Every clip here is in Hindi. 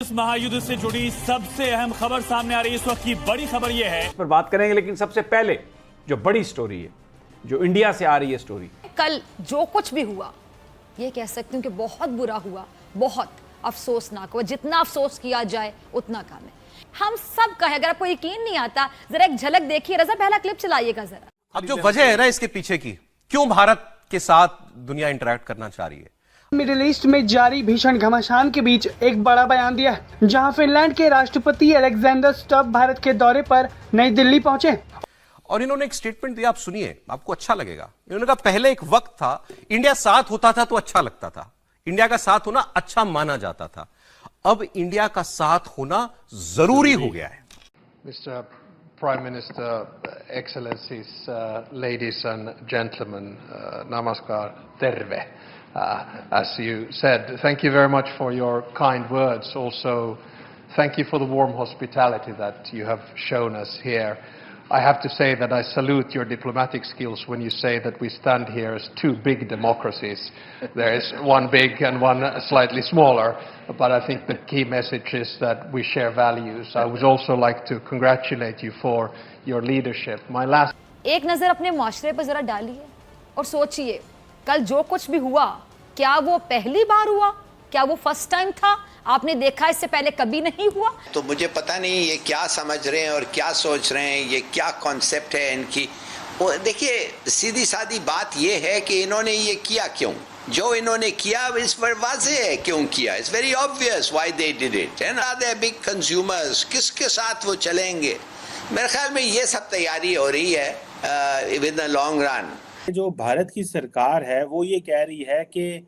इस महायुद्ध से जुड़ी सबसे अहम खबर सामने आ रही है। इस वक्त की बड़ी खबर यह है, इस पर बात करेंगे, लेकिन सबसे पहले जो बड़ी स्टोरी है, जो इंडिया से आ रही है स्टोरी। कल जो कुछ भी हुआ, ये कह सकती हूँ कि बहुत बुरा हुआ, बहुत अफसोसनाक हुआ। जितना अफसोस किया जाए उतना कम है। हम सब कहें, अगर आपको यकीन नहीं आता, जरा एक झलक देखिए। रजा पहला क्लिप चलाइएगा जरा। अब जो वजह है ना इसके पीछे की, क्यों भारत के साथ दुनिया इंटरैक्ट करना चाह रही है। मिडिल ईस्ट में जारी भीषण घमासान के बीच एक बड़ा बयान दिया है, जहां फिनलैंड के राष्ट्रपति अलेक्जेंडर स्टब भारत के दौरे पर नई दिल्ली पहुंचे और इन्होंने एक स्टेटमेंट दिया, आप सुनिए, आपको अच्छा लगेगा। इन्होंने कहा पहले एक वक्त था इंडिया साथ होता था तो अच्छा लगता था, इंडिया का साथ होना अच्छा माना जाता था, अब इंडिया का साथ होना जरूरी हो गया है। Mr. Prime Minister, Excellencies, ladies and gentlemen, namaskar, terve. As you said, thank you very much for your kind words. Also, thank you for the warm hospitality that you have shown us here. I have to say that I salute your diplomatic skills when you say that we stand here as two big democracies. There is one big and one slightly smaller, but I think the key message is that we share values. I would also like to congratulate you for your leadership. एक नजर अपने मुआशरे पर जरा डालिए और सोचिए, कल जो कुछ भी हुआ, क्या वो पहली बार हुआ? क्या वो फर्स्ट टाइम था? आपने देखा इससे पहले कभी नहीं हुआ? तो मुझे पता नहीं ये क्या समझ रहे हैं और क्या सोच रहे हैं, ये क्या कॉन्सेप्ट है इनकी। देखिए, सीधी सादी बात ये है कि इन्होंने ये किया क्यों, जो इन्होंने किया इस पर वाज़ेह है क्यों किया। It's very obvious why they did it and are they big consumers, किसके साथ वो चलेंगे। मेरे ख्याल में ये सब तैयारी हो रही है विद द लॉन्ग रन। जो भारत की सरकार है वो ये कह रही है कि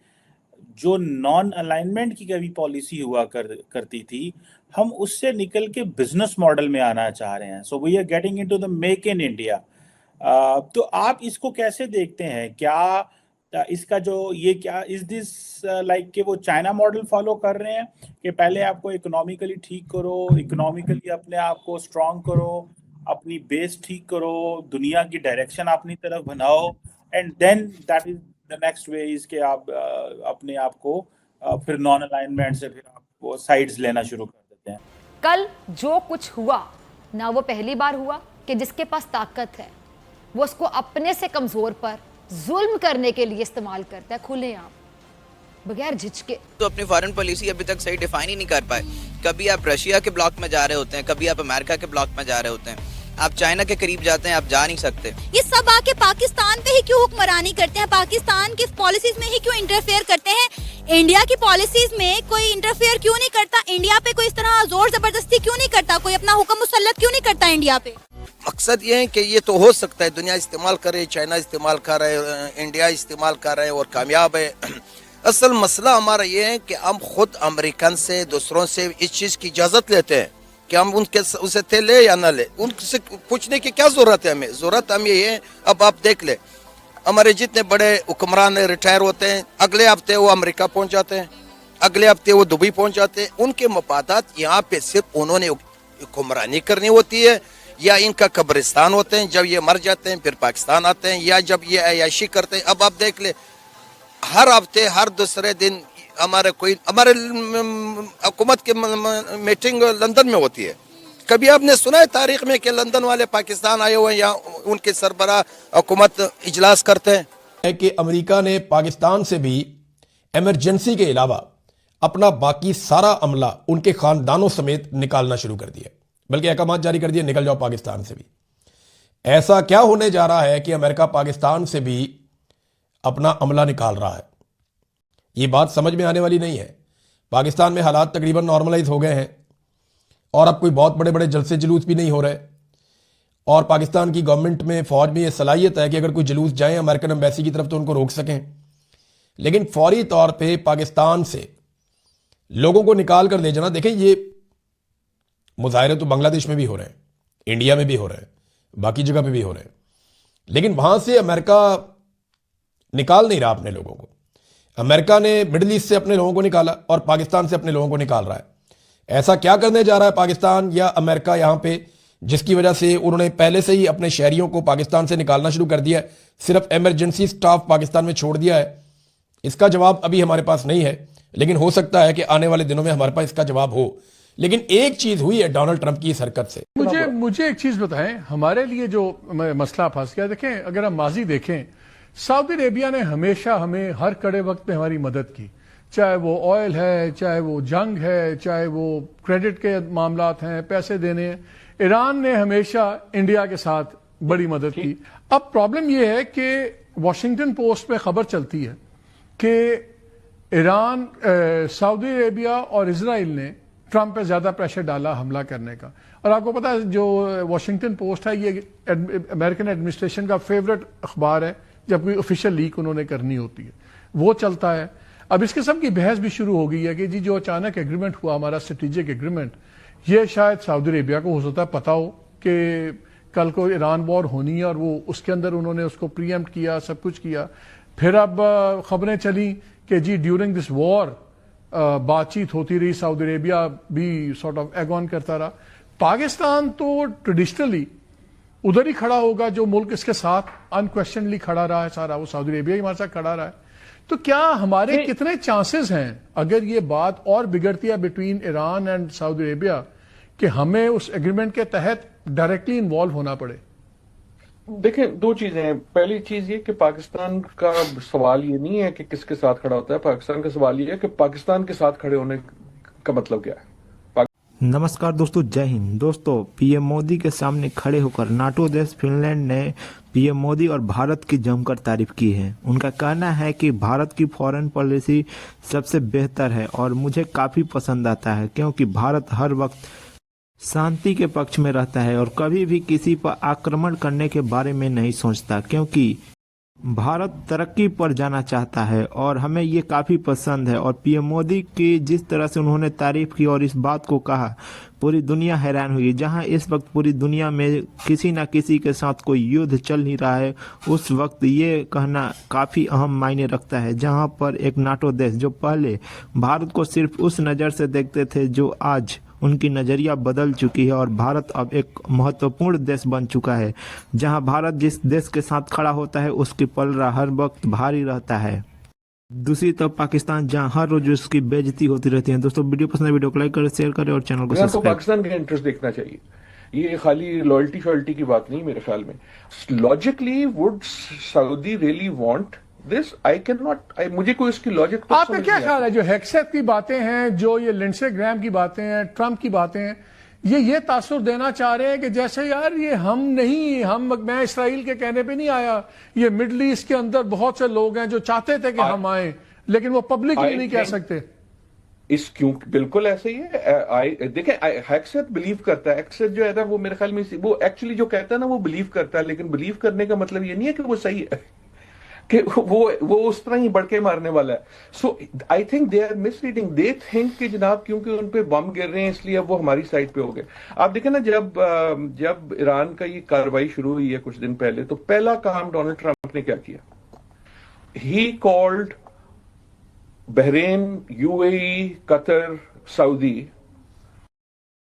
जो नॉन अलाइनमेंट की कभी पॉलिसी हुआ करती थी, हम उससे निकल के बिजनेस मॉडल में आना चाह रहे हैं। So we are getting into the make in India. तो आप इसको कैसे देखते हैं? क्या इसका जो ये क्या इज दिस लाइक कि वो चाइना मॉडल फॉलो कर रहे हैं कि पहले आपको इकोनॉमिकली ठीक करो, इकोनॉमिकली अपने आप को स्ट्रांग करो, अपनी बेस ठीक करो, दुनिया की डायरेक्शन अपनी तरफ बनाओ, and then that is the next way is कि आप अपने आप को फिर नॉन अलाइनमेंट से फिर आप वो साइड्स लेना शुरू कर देते हैं। कल जो कुछ हुआ ना, वो पहली बार हुआ कि जिसके पास ताकत है वो उसको अपने से कमजोर पर जुल्म करने के लिए इस्तेमाल करता है, खुलेआम, बगैर झिझके। तो अपनी फॉरेन पॉलिसी अभी तक सही डिफाइन ही नहीं कर पाए। कभी आप रशिया के ब्लॉक में जा रहे होते हैं, कभी आप अमेरिका के ब्लॉक में जा रहे होते हैं, आप चाइना के करीब जाते हैं, आप जा नहीं सकते। ये सब आके पाकिस्तान पे ही क्यों हुक्मरानी करते हैं, पाकिस्तान की पॉलिसीज में ही क्यों इंटरफेयर करते हैं, इंडिया की पॉलिसीज में कोई इंटरफेयर क्यों नहीं करता, इंडिया पे कोई इस तरह जोर जबरदस्ती क्यों नहीं करता, कोई अपना हुक्म मुसल्लत क्यों नहीं करता इंडिया पे। मकसद ये है कि ये तो हो सकता है दुनिया इस्तेमाल करे, चाइना इस्तेमाल कर रहे, इंडिया इस्तेमाल कर रहे और कामयाब है। असल मसला हमारा ये है कि हम खुद अमेरिकन से, दूसरों से इस चीज की इजाजत लेते हैं कि हम उनसे थे ले या ना ले। उनसे पूछने की क्या जरूरत है हमें? जरूरत हम ये है, अब आप देख ले, हमारे जितने बड़े हुक्मरान रिटायर होते हैं, अगले हफ्ते वो अमेरिका पहुंच जाते हैं, अगले हफ्ते वो दुबई पहुंच जाते हैं। उनके मफादात यहाँ पे सिर्फ उन्होंने हुक्मरानी करनी होती है, या इनका कब्रिस्तान होते हैं, जब ये मर जाते हैं फिर पाकिस्तान आते हैं, या जब ये अयाशी करते हैं। अब आप देख ले, हर हफ्ते हर दूसरे दिन हमारे हुकूमत की मीटिंग लंदन में होती है। कभी आपने सुना है तारीख में कि लंदन वाले पाकिस्तान आए हुए हैं या उनके सरबराह हुकूमत इजलास करते हैं? कि अमेरिका ने पाकिस्तान से भी इमरजेंसी के अलावा अपना बाकी सारा अमला उनके खानदानों समेत निकालना शुरू कर दिया, बल्कि अहकाम जारी कर दिए, निकल जाओ पाकिस्तान से भी। ऐसा क्या होने जा रहा है कि अमेरिका पाकिस्तान से भी अपना अमला निकाल रहा है? ये बात समझ में आने वाली नहीं है। पाकिस्तान में हालात तकरीबन नॉर्मलाइज हो गए हैं और अब कोई बहुत बड़े बड़े जलसे जुलूस भी नहीं हो रहे, और पाकिस्तान की गवर्नमेंट में, फौज में ये सलाहियत है कि अगर कोई जुलूस जाए अमेरिकन एम्बेसी की तरफ तो उनको रोक सकें। लेकिन फौरी तौर पे पाकिस्तान से लोगों को निकाल कर ले जाना, देखें, ये मुजाहरे तो बांग्लादेश में भी हो रहे हैं, इंडिया में भी हो रहे हैं, बाकी जगह पे भी हो रहे हैं, लेकिन वहां से अमेरिका निकाल नहीं रहा अपने लोगों को। अमेरिका ने मिडिल ईस्ट से अपने लोगों को निकाला और पाकिस्तान से अपने लोगों को निकाल रहा है। ऐसा क्या करने जा रहा है पाकिस्तान या अमेरिका यहां पे, जिसकी वजह से उन्होंने पहले से ही अपने शहरियों को पाकिस्तान से निकालना शुरू कर दिया है, सिर्फ इमरजेंसी स्टाफ पाकिस्तान में छोड़ दिया है? इसका जवाब अभी हमारे पास नहीं है, लेकिन हो सकता है कि आने वाले दिनों में हमारे पास इसका जवाब हो। लेकिन एक चीज हुई है डोनाल्ड ट्रंप की इस हरकत से। मुझे एक चीज बताएं, हमारे लिए जो मसला फंस गया, देखें अगर हम माजी देखें, सऊदी अरेबिया ने हमेशा हमें हर कड़े वक्त में हमारी मदद की, चाहे वो ऑयल है, चाहे वो जंग है, चाहे वो क्रेडिट के मामलात हैं, पैसे देने हैं। ईरान ने हमेशा इंडिया के साथ बड़ी मदद की। अब प्रॉब्लम यह है कि वॉशिंगटन पोस्ट में खबर चलती है कि ईरान, सऊदी अरेबिया और इजराइल ने ट्रंप पे ज्यादा प्रेशर डाला हमला करने का। और आपको पता है जो वॉशिंगटन पोस्ट है ये अमेरिकन एडमिनिस्ट्रेशन का फेवरेट अखबार है, जब कोई ऑफिशियल लीक उन्होंने करनी होती है वो चलता है। अब इस किस्म की बहस भी शुरू हो गई है कि जी जो अचानक एग्रीमेंट हुआ हमारा स्ट्रेटेजिक एग्रीमेंट, ये शायद सऊदी अरेबिया को हो सकता है पता हो कि कल को ईरान वॉर होनी है और वो उसके अंदर उन्होंने उसको प्रीएम्प्ट किया, सब कुछ किया। फिर अब खबरें चली कि जी ड्यूरिंग दिस वॉर बातचीत होती रही, सऊदी अरेबिया भी सॉर्ट ऑफ एग ऑन करता रहा। पाकिस्तान तो ट्रेडिशनली उधर ही खड़ा होगा, जो मुल्क इसके साथ अनक्वेश्चनली खड़ा रहा है सारा, वो सऊदी अरेबिया ही हमारे साथ खड़ा रहा है। तो क्या हमारे कितने चांसेस हैं अगर ये बात और बिगड़ती है between Iran and Saudi Arabia कि हमें उस एग्रीमेंट के तहत डायरेक्टली इन्वॉल्व होना पड़े? देखें, दो चीजें हैं। पहली चीज ये कि पाकिस्तान का सवाल ये नहीं है कि किसके साथ खड़ा होता है, पाकिस्तान का सवाल ये है कि पाकिस्तान के साथ खड़े होने का मतलब क्या है। नमस्कार दोस्तों, जय हिंद। दोस्तों, पीएम मोदी के सामने खड़े होकर नाटो देश फिनलैंड ने पीएम मोदी और भारत की जमकर तारीफ की है। उनका कहना है कि भारत की फॉरेन पॉलिसी सबसे बेहतर है और मुझे काफी पसंद आता है, क्योंकि भारत हर वक्त शांति के पक्ष में रहता है और कभी भी किसी पर आक्रमण करने के बारे में नहीं सोचता, क्योंकि भारत तरक्की पर जाना चाहता है और हमें ये काफ़ी पसंद है। और पीएम मोदी की जिस तरह से उन्होंने तारीफ की और इस बात को कहा, पूरी दुनिया हैरान हुई। जहां इस वक्त पूरी दुनिया में किसी न किसी के साथ कोई युद्ध चल नहीं रहा है, उस वक्त ये कहना काफ़ी अहम मायने रखता है। जहां पर एक नाटो देश जो पहले भारत को सिर्फ उस नज़र से देखते थे, जो आज उनकी नज़रिया बदल चुकी है और भारत अब एक महत्वपूर्ण देश बन चुका है। जहां भारत जिस देश के साथ खड़ा होता है उसकी पलड़ा हर वक्त भारी रहता है। दूसरी तरफ पाकिस्तान, जहां हर रोज उसकी बेइज्जती होती रहती है। दोस्तों, वीडियो पसंद है, वीडियो को लाइक करें, शेयर करें और चैनल को सब्सक्राइब। तो पाकिस्तान का इंटरेस्ट देखना चाहिए, ये खाली लॉयल्टी शॉयल्टी की बात नहीं मेरे ख्याल में। Logically would Saudi really want this? I can not, मुझे कोई इसकी लॉजिक तो आपका क्या ख्याल है? जो हेक्सेट की बातें हैं, जो ये लिंडसे ग्राहम की बातें हैं, ट्रंप की बातें हैं, ये तासुर देना चाह रहे हैं कि जैसे यार ये हम नहीं, मैं इसराइल के कहने पे नहीं आया, ये मिडल ईस्ट के अंदर बहुत से लोग हैं जो चाहते थे कि हम आए, लेकिन वो पब्लिकली नहीं कह सकते। इस क्यों, बिल्कुल ऐसे ही है। देखें, हेक्सेट बिलीव करता है, हेक्सेट जो है ना वो मेरे ख्याल में वो एक्चुअली जो कहता है ना वो बिलीव करता है, लेकिन बिलीव करने का मतलब ये नहीं है कि वो सही है, कि वो उस तरह ही बढ़के मारने वाला है। So I think they are misreading. They think कि जनाब क्योंकि उन पे बम गिर रहे हैं इसलिए अब वो हमारी साइड पे हो गए। आप देखें ना, जब ईरान का ये कार्रवाई शुरू हुई है कुछ दिन पहले, तो पहला काम डोनाल्ड ट्रंप ने क्या किया? He called Bahrain, UAE, Qatar, Saudi